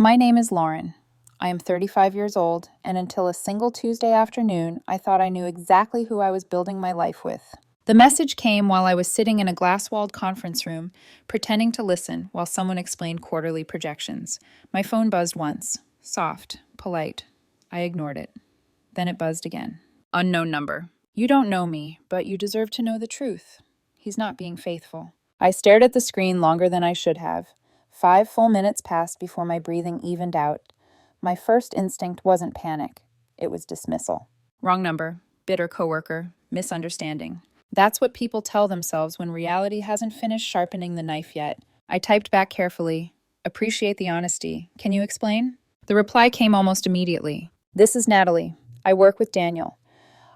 My name is Lauren. I am 35 years old, and until a single Tuesday afternoon, I thought I knew exactly who I was building my life with. The message came while I was sitting in a glass-walled conference room, pretending to listen while someone explained quarterly projections. My phone buzzed once. Soft, polite. I ignored it. Then it buzzed again. Unknown number. You don't know me, but you deserve to know the truth. He's not being faithful. I stared at the screen longer than I should have. 5 full minutes passed before my breathing evened out. My first instinct wasn't panic. It was dismissal. Wrong number. Bitter coworker. Misunderstanding. That's what people tell themselves when reality hasn't finished sharpening the knife yet. I typed back carefully. Appreciate the honesty. Can you explain? The reply came almost immediately. This is Natalie. I work with Daniel.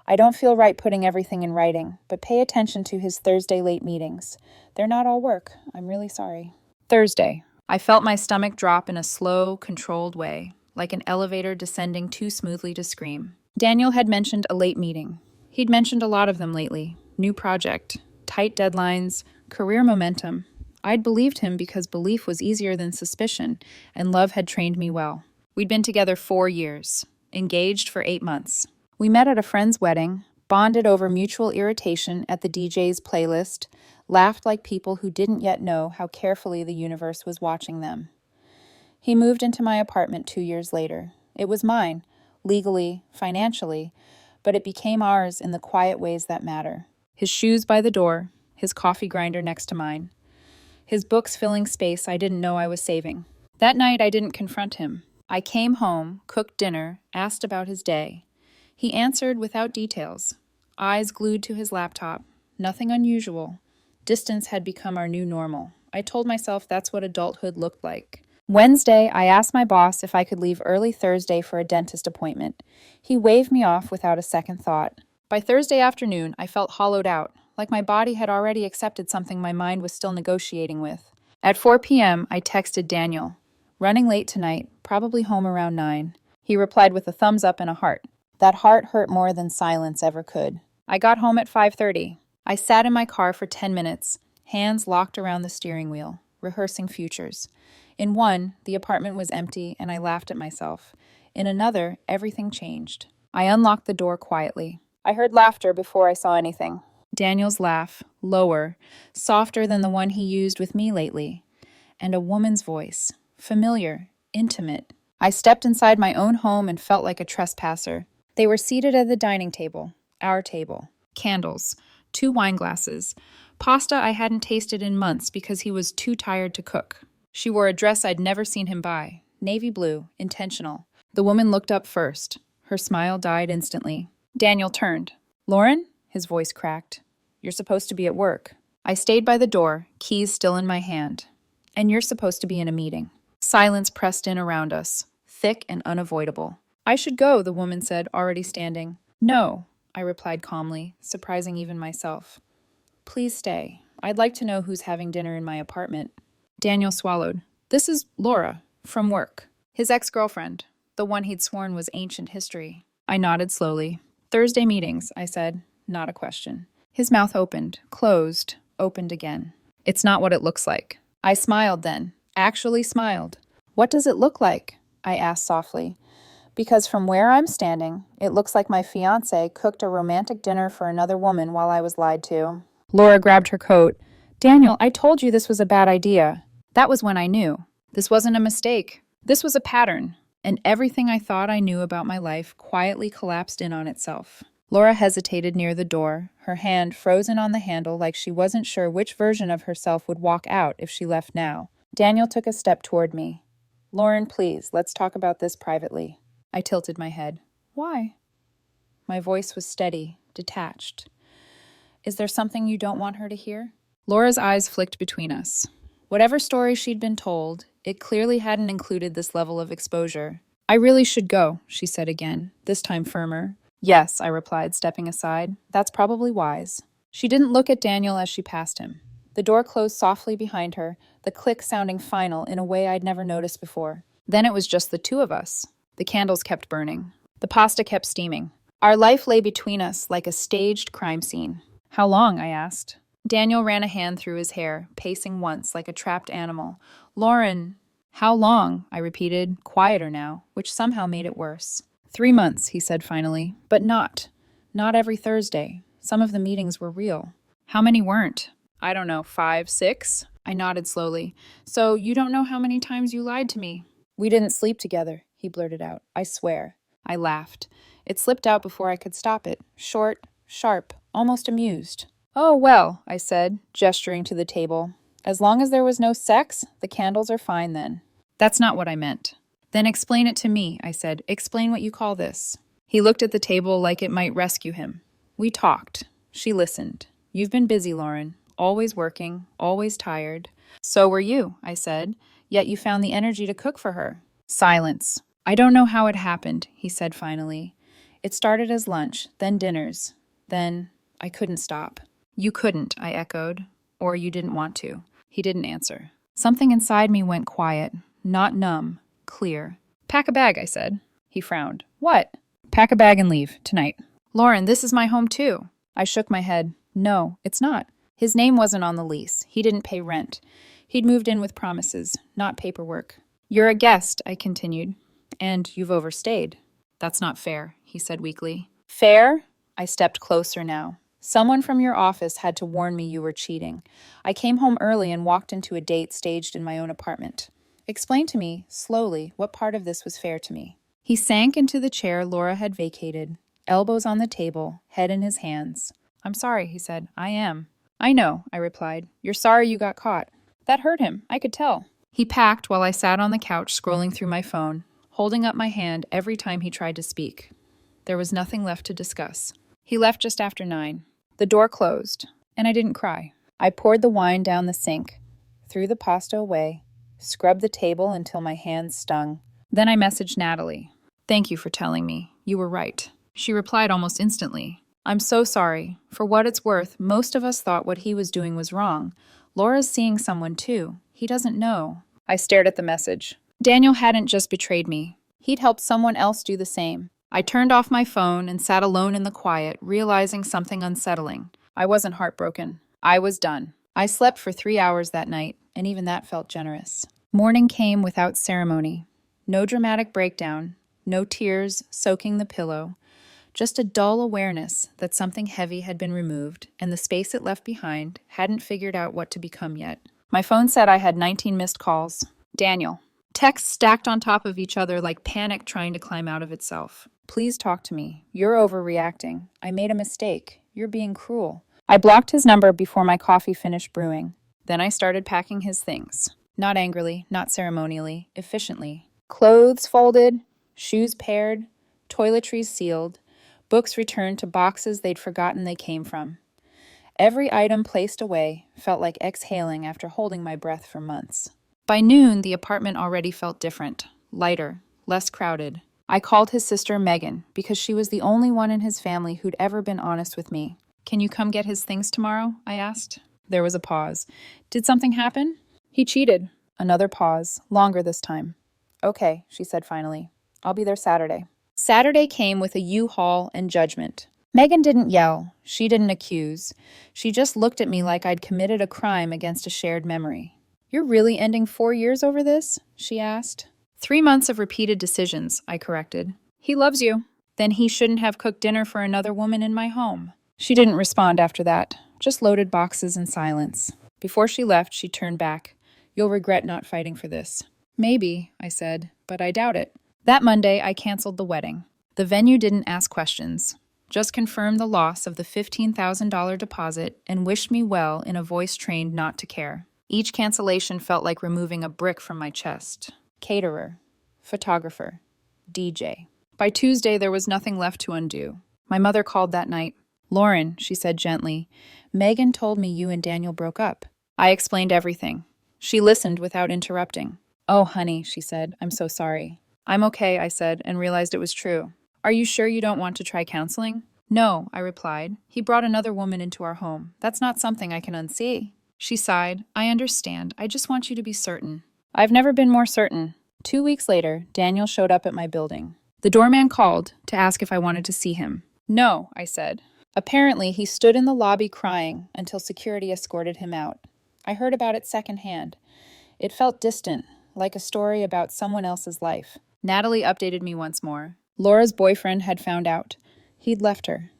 I don't feel right putting everything in writing, but pay attention to his Thursday late meetings. They're not all work. I'm really sorry. Thursday. I felt my stomach drop in a slow, controlled way, like an elevator descending too smoothly to scream. Daniel had mentioned a late meeting. He'd mentioned a lot of them lately. New project, tight deadlines, career momentum. I'd believed him because belief was easier than suspicion, and love had trained me well. We'd been together 4 years, engaged for 8 months. We met at a friend's wedding, bonded over mutual irritation at the DJ's playlist, laughed like people who didn't yet know how carefully the universe was watching them. He moved into my apartment 2 years later. It was mine, legally, financially, but it became ours in the quiet ways that matter. His shoes by the door, his coffee grinder next to mine, his books filling space I didn't know I was saving. That night I didn't confront him. I came home, cooked dinner, asked about his day. He answered without details, eyes glued to his laptop. Nothing unusual. Distance had become our new normal. I told myself that's what adulthood looked like. Wednesday, I asked my boss if I could leave early Thursday for a dentist appointment. He waved me off without a second thought. By Thursday afternoon, I felt hollowed out, like my body had already accepted something my mind was still negotiating with. At 4 p.m., I texted Daniel. Running late tonight, probably home around 9. He replied with a thumbs up and a heart. That heart hurt more than silence ever could. I got home at 5:30. I sat in my car for 10 minutes, hands locked around the steering wheel, rehearsing futures. In one, the apartment was empty and I laughed at myself. In another, everything changed. I unlocked the door quietly. I heard laughter before I saw anything. Daniel's laugh, lower, softer than the one he used with me lately. And a woman's voice, familiar, intimate. I stepped inside my own home and felt like a trespasser. They were seated at the dining table, our table. Candles, 2 wine glasses, pasta I hadn't tasted in months because he was too tired to cook. She wore a dress I'd never seen him buy, navy blue, intentional. The woman looked up first. Her smile died instantly. Daniel turned. Lauren? His voice cracked. You're supposed to be at work. I stayed by the door, keys still in my hand. And you're supposed to be in a meeting. Silence pressed in around us, thick and unavoidable. I should go, the woman said, already standing. No, I replied calmly, surprising even myself. Please stay. I'd like to know who's having dinner in my apartment. Daniel swallowed. This is Laura, from work. His ex-girlfriend, the one he'd sworn was ancient history. I nodded slowly. Thursday meetings, I said, not a question. His mouth opened, closed, opened again. It's not what it looks like. I smiled then, actually smiled. What does it look like? I asked softly. Because from where I'm standing, it looks like my fiancé cooked a romantic dinner for another woman while I was lied to. Laura grabbed her coat. Daniel, I told you this was a bad idea. That was when I knew. This wasn't a mistake. This was a pattern. And everything I thought I knew about my life quietly collapsed in on itself. Laura hesitated near the door, her hand frozen on the handle like she wasn't sure which version of herself would walk out if she left now. Daniel took a step toward me. Lauren, please, let's talk about this privately. I tilted my head. Why? My voice was steady, detached. Is there something you don't want her to hear? Laura's eyes flicked between us. Whatever story she'd been told, it clearly hadn't included this level of exposure. I really should go, she said again, this time firmer. Yes, I replied, stepping aside. That's probably wise. She didn't look at Daniel as she passed him. The door closed softly behind her, the click sounding final in a way I'd never noticed before. Then it was just the two of us. The candles kept burning. The pasta kept steaming. Our life lay between us like a staged crime scene. How long? I asked. Daniel ran a hand through his hair, pacing once like a trapped animal. Lauren, How long? I repeated, quieter now, which somehow made it worse. 3 months, he said finally, but not every Thursday. Some of the meetings were real. How many weren't? I don't know, 5, 6? I nodded slowly. So you don't know how many times you lied to me? We didn't sleep together, he blurted out. I swear. I laughed. It slipped out before I could stop it. Short, sharp, almost amused. Oh, well, I said, gesturing to the table. As long as there was no sex, the candles are fine then. That's not what I meant. Then explain it to me, I said. Explain what you call this. He looked at the table like it might rescue him. We talked. She listened. You've been busy, Lauren. Always working, always tired. So were you, I said. Yet you found the energy to cook for her. Silence. I don't know how it happened, he said finally. It started as lunch, then dinners. Then I couldn't stop. You couldn't, I echoed. Or you didn't want to. He didn't answer. Something inside me went quiet, not numb, clear. Pack a bag, I said. He frowned. What? Pack a bag and leave, tonight. Lauren, this is my home too. I shook my head. No, it's not. His name wasn't on the lease. He didn't pay rent. He'd moved in with promises, not paperwork. You're a guest, I continued. And you've overstayed. That's not fair, he said weakly. Fair? I stepped closer now. Someone from your office had to warn me you were cheating. I came home early and walked into a date staged in my own apartment. Explain to me, slowly, what part of this was fair to me. He sank into the chair Laura had vacated, elbows on the table, head in his hands. I'm sorry, he said. I am. I know, I replied. You're sorry you got caught. That hurt him, I could tell. He packed while I sat on the couch scrolling through my phone, holding up my hand every time he tried to speak. There was nothing left to discuss. He left just after 9. The door closed, and I didn't cry. I poured the wine down the sink, threw the pasta away, scrubbed the table until my hands stung. Then I messaged Natalie. Thank you for telling me. You were right. She replied almost instantly. I'm so sorry. For what it's worth, most of us thought what he was doing was wrong. Laura's seeing someone too. He doesn't know. I stared at the message. Daniel hadn't just betrayed me. He'd helped someone else do the same. I turned off my phone and sat alone in the quiet, realizing something unsettling. I wasn't heartbroken. I was done. I slept for 3 hours that night, and even that felt generous. Morning came without ceremony. No dramatic breakdown, no tears soaking the pillow, just a dull awareness that something heavy had been removed, and the space it left behind hadn't figured out what to become yet. My phone said I had 19 missed calls. Daniel. Texts stacked on top of each other like panic trying to climb out of itself. Please talk to me. You're overreacting. I made a mistake. You're being cruel. I blocked his number before my coffee finished brewing. Then I started packing his things. Not angrily, not ceremonially, efficiently. Clothes folded, shoes paired, toiletries sealed, books returned to boxes they'd forgotten they came from. Every item placed away felt like exhaling after holding my breath for months. By noon, the apartment already felt different, lighter, less crowded. I called his sister Megan because she was the only one in his family who'd ever been honest with me. Can you come get his things tomorrow? I asked. There was a pause. Did something happen? He cheated. Another pause, longer this time. Okay, she said finally. I'll be there Saturday. Saturday came with a U-Haul and judgment. Megan didn't yell. She didn't accuse. She just looked at me like I'd committed a crime against a shared memory. You're really ending 4 years over this? She asked. 3 months of repeated decisions, I corrected. He loves you. Then he shouldn't have cooked dinner for another woman in my home. She didn't respond after that, just loaded boxes in silence. Before she left, she turned back. You'll regret not fighting for this. Maybe, I said, but I doubt it. That Monday, I canceled the wedding. The venue didn't ask questions, just confirmed the loss of the $15,000 deposit and wished me well in a voice trained not to care. Each cancellation felt like removing a brick from my chest. Caterer, photographer, DJ. By Tuesday, there was nothing left to undo. My mother called that night. Lauren, she said gently, Megan told me you and Daniel broke up. I explained everything. She listened without interrupting. Oh, honey, she said, I'm so sorry. I'm okay, I said, and realized it was true. Are you sure you don't want to try counseling? No, I replied. He brought another woman into our home. That's not something I can unsee. She sighed. I understand. I just want you to be certain. I've never been more certain. 2 weeks later, Daniel showed up at my building. The doorman called to ask if I wanted to see him. No, I said. Apparently, he stood in the lobby crying until security escorted him out. I heard about it secondhand. It felt distant, like a story about someone else's life. Natalie updated me once more. Laura's boyfriend had found out. He'd left her.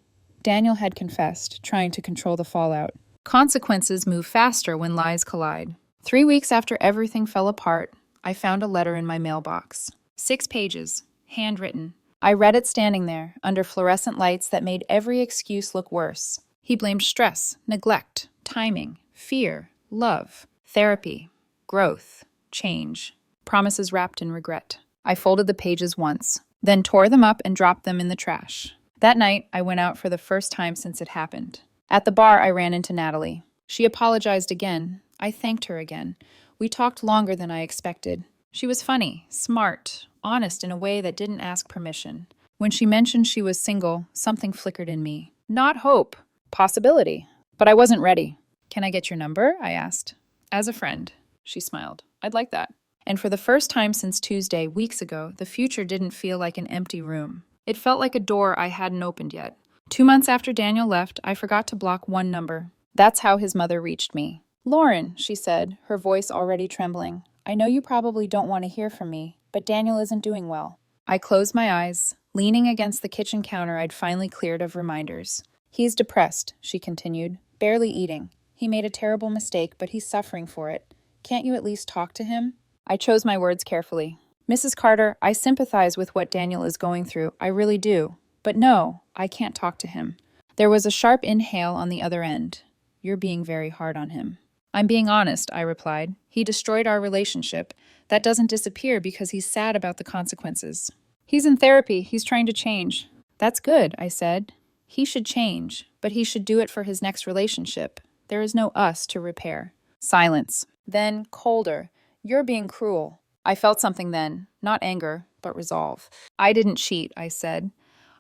Daniel had confessed, trying to control the fallout. Consequences move faster when lies collide. 3 weeks after everything fell apart, I found a letter in my mailbox. 6 pages, handwritten. I read it standing there, under fluorescent lights that made every excuse look worse. He blamed stress, neglect, timing, fear, love, therapy, growth, change, promises wrapped in regret. I folded the pages once, then tore them up and dropped them in the trash. That night, I went out for the first time since it happened. At the bar, I ran into Natalie. She apologized again. I thanked her again. We talked longer than I expected. She was funny, smart, honest in a way that didn't ask permission. When she mentioned she was single, something flickered in me. Not hope, possibility. But I wasn't ready. "Can I get your number?" I asked. "As a friend," she smiled. "I'd like that." And for the first time since Tuesday, weeks ago, the future didn't feel like an empty room. It felt like a door I hadn't opened yet. 2 months after Daniel left, I forgot to block one number. That's how his mother reached me. "Lauren," she said, her voice already trembling, "I know you probably don't want to hear from me, but Daniel isn't doing well." I closed my eyes, leaning against the kitchen counter I'd finally cleared of reminders. "He's depressed," she continued, "barely eating. He made a terrible mistake, but he's suffering for it. Can't you at least talk to him?" I chose my words carefully. "Mrs. Carter, I sympathize with what Daniel is going through. I really do. But no, I can't talk to him." There was a sharp inhale on the other end. "You're being very hard on him." "I'm being honest," I replied. "He destroyed our relationship. That doesn't disappear because he's sad about the consequences. He's in therapy. He's trying to change." "That's good," I said. "He should change, but he should do it for his next relationship. There is no us to repair." Silence. Then, colder. "You're being cruel." I felt something then, not anger, but resolve. "I didn't cheat," I said.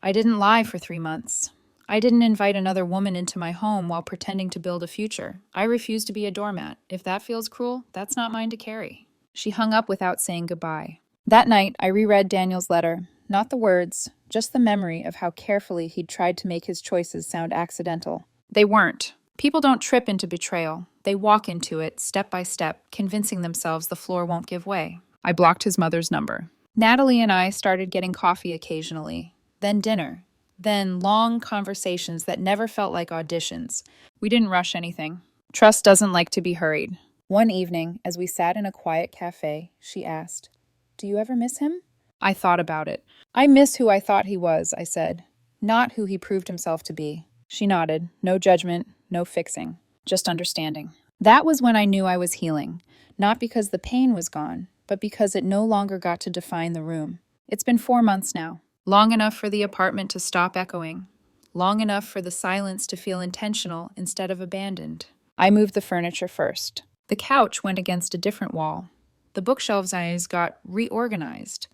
"I didn't lie for 3 months. I didn't invite another woman into my home while pretending to build a future. I refuse to be a doormat. If that feels cruel, that's not mine to carry." She hung up without saying goodbye. That night, I reread Daniel's letter. Not the words, just the memory of how carefully he'd tried to make his choices sound accidental. They weren't. People don't trip into betrayal. They walk into it, step by step, convincing themselves the floor won't give way. I blocked his mother's number. Natalie and I started getting coffee occasionally, then dinner, then long conversations that never felt like auditions. We didn't rush anything. Trust doesn't like to be hurried. One evening, as we sat in a quiet cafe, she asked, "Do you ever miss him?" I thought about it. "I miss who I thought he was," I said, "not who he proved himself to be." She nodded. No judgment, no fixing, just understanding. That was when I knew I was healing, not because the pain was gone, but because it no longer got to define the room. It's been 4 months now, long enough for the apartment to stop echoing, long enough for the silence to feel intentional instead of abandoned. I moved the furniture first. The couch went against a different wall. The bookshelves I got reorganized.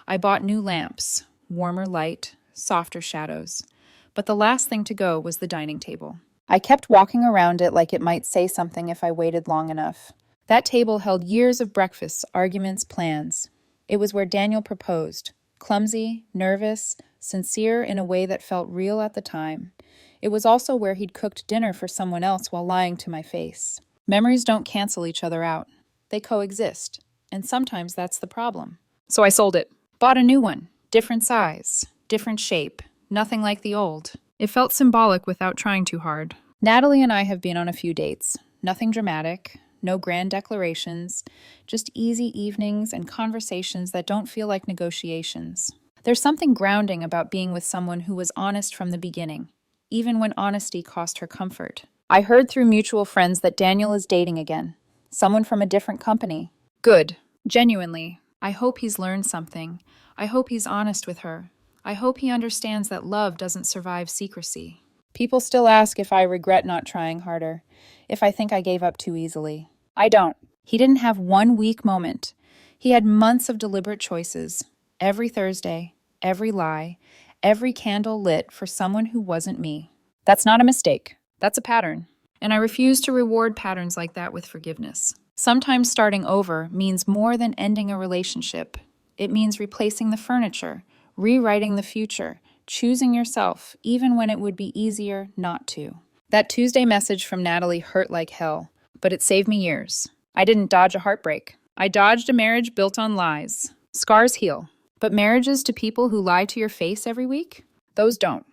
I bought new lamps, warmer light, softer shadows. But the last thing to go was the dining table. I kept walking around it like it might say something if I waited long enough. That table held years of breakfasts, arguments, plans. It was where Daniel proposed, clumsy, nervous, sincere in a way that felt real at the time. It was also where he'd cooked dinner for someone else while lying to my face. Memories don't cancel each other out. They coexist, and sometimes that's the problem. So I sold it. Bought a new one, different size, different shape, nothing like the old. It felt symbolic without trying too hard. Natalie and I have been on a few dates. Nothing dramatic, no grand declarations, just easy evenings and conversations that don't feel like negotiations. There's something grounding about being with someone who was honest from the beginning, even when honesty cost her comfort. I heard through mutual friends that Daniel is dating again. Someone from a different company. Good. Genuinely. I hope he's learned something. I hope he's honest with her. I hope he understands that love doesn't survive secrecy. People still ask if I regret not trying harder, if I think I gave up too easily. I don't. He didn't have one weak moment. He had months of deliberate choices. Every Thursday, every lie, every candle lit for someone who wasn't me. That's not a mistake. That's a pattern. And I refuse to reward patterns like that with forgiveness. Sometimes starting over means more than ending a relationship. It means replacing the furniture, rewriting the future, choosing yourself, even when it would be easier not to. That Tuesday message from Natalie hurt like hell, but it saved me years. I didn't dodge a heartbreak. I dodged a marriage built on lies. Scars heal. But marriages to people who lie to your face every week? Those don't.